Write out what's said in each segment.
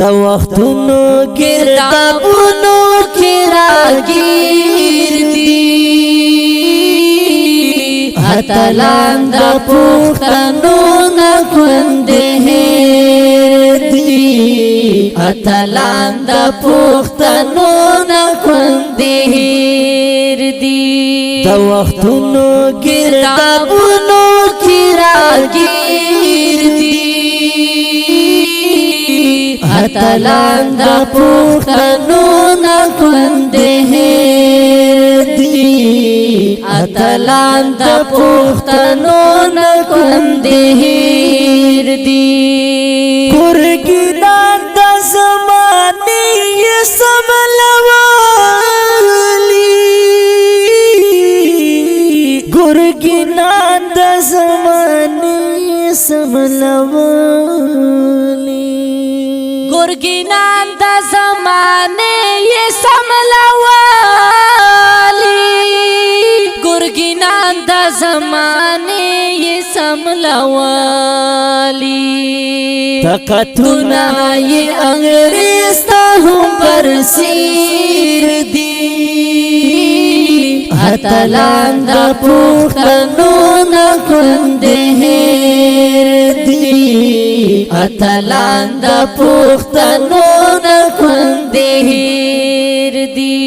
د وختونو ګردابونو کې راګیر دي اتلان د پښتنو نه کندې دي اتلان د پښتنو نه کندې دي د وختونو ګردابونو کې راګیر دي اتلان د پښتنو نه کندې دي اتلان د پښتنو نه کندې دي ګورګینان د زمانې سملوالي ګورګینان د زمانې سملوالي ګورګینان د زمانه یې سملوالي ګورګینان د زمانه یې سملوالي طاقتونه یې انګریز ته هم برسیر دي اتلان د پښتنو نه کندې دي اتلان د پښتنو نه کندې دي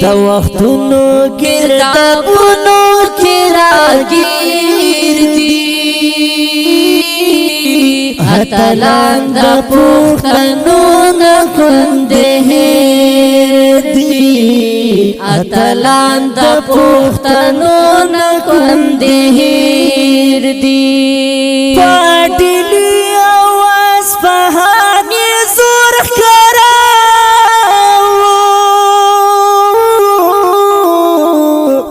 د وختونو ګردابونو کې راګیر دي اتلان د پښتنو نه کندې دي اتلان د پښتنو نه کندې دي پټلی आवाज فهاني زور کراو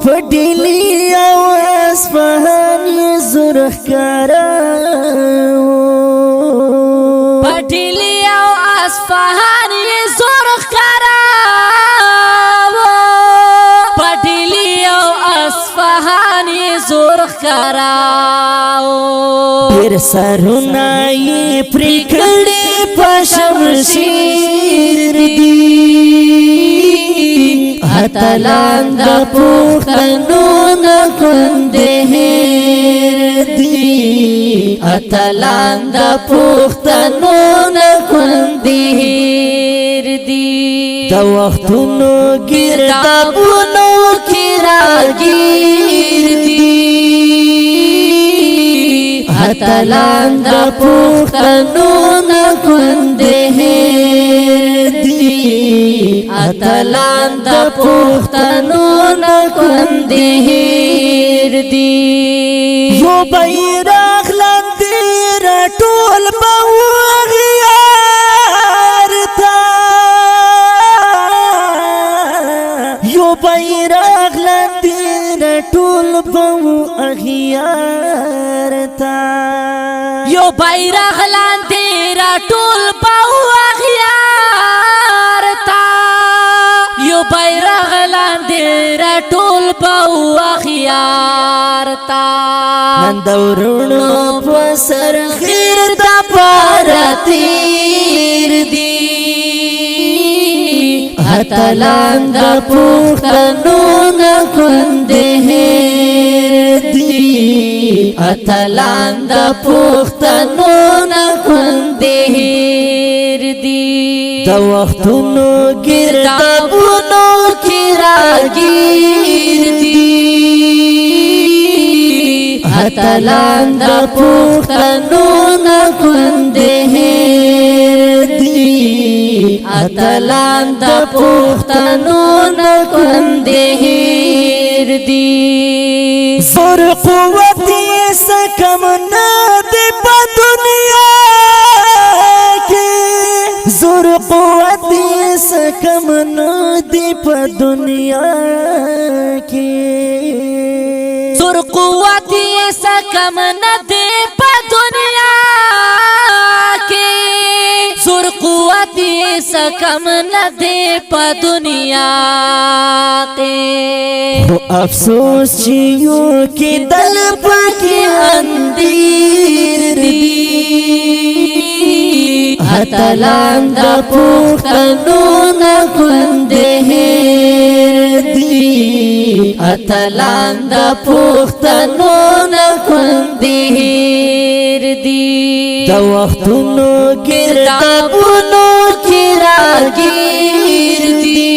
پټلی आवाज فهاني زور کراو پټلی आवाज فهاني زور کراو پټلی आवाज فهاني زور کراو پیر سرونه یې پرې کړې په شمشیر دي اتلان د پښتنو نه کندې دي اتلان د پښتنو نه کندې دي د وختونو ګردابونو کې راګیر دي اتلان د پښتنو نه کندې دي اتلان د پښتنو نه کندې دي یو بیرغ لاندې راټول به وغیار تا یو بیرغ لاندې راټول به وغیار تا یو بیرغ لاندې راټول به وغیار تا یو بیرغ لاندې راټول به وغیار تا نن د ورونو په سر خیر د پاره تیر دي اتلان د پښتنو نه کندې دي اتلان د پښتنو نه کندې دي د وختونو ګردابونو کې راګیر دي اتلان د پښتنو نه کندې دي اتلان د پښتنو نه کندې دي زور قوت یې سکم نه دی په دنیا کې زور قوت یې سکم نه دی په دنیا کې زور قوت یې سکم نه دی په دنیا کې زور قوت یې سکم نه دی په دنیا کې افسوس چې یو کې دل پکې اندیر دي اتلان د پښتنو نه کندهار دی اتلان د پښتنو نه کندهار دی د وختونو کتابونو کې راګیر دی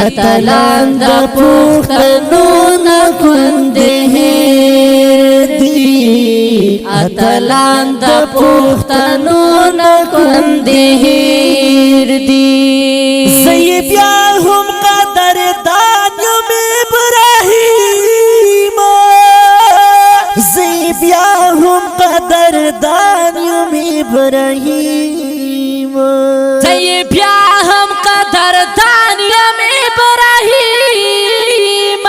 اتلان د پښتنو نه کندهار دی اتلان د پښتنو نه کندهار دی زی بیا هم قدردان یم ابراهیم زی بیا هم قدردان یم ابراهیم زی بیا هم قدردان یم ابراهیم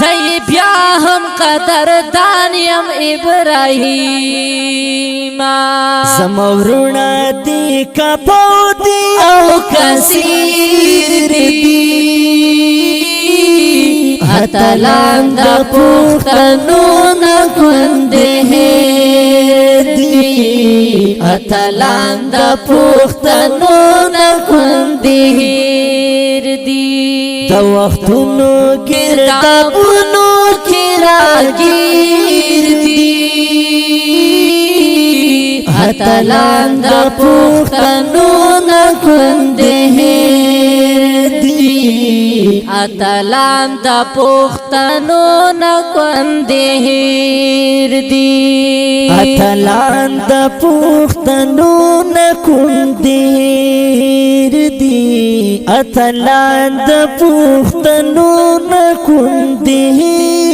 زی بیا هم قدردان یم ابراهیم زمورنا دی کپو دی او کثیر دی اتلان د پښتنو نه کندهار دی اتلان د پښتنو نه کندهار دی د وختونو کتابونو کې راګیر دی اتلان د پښتنو نه کندهار دی اتلان د پښتنو نه کندهار دی اتلان د پښتنو نه کندهار دی اتلان د پښتنو نه کندهار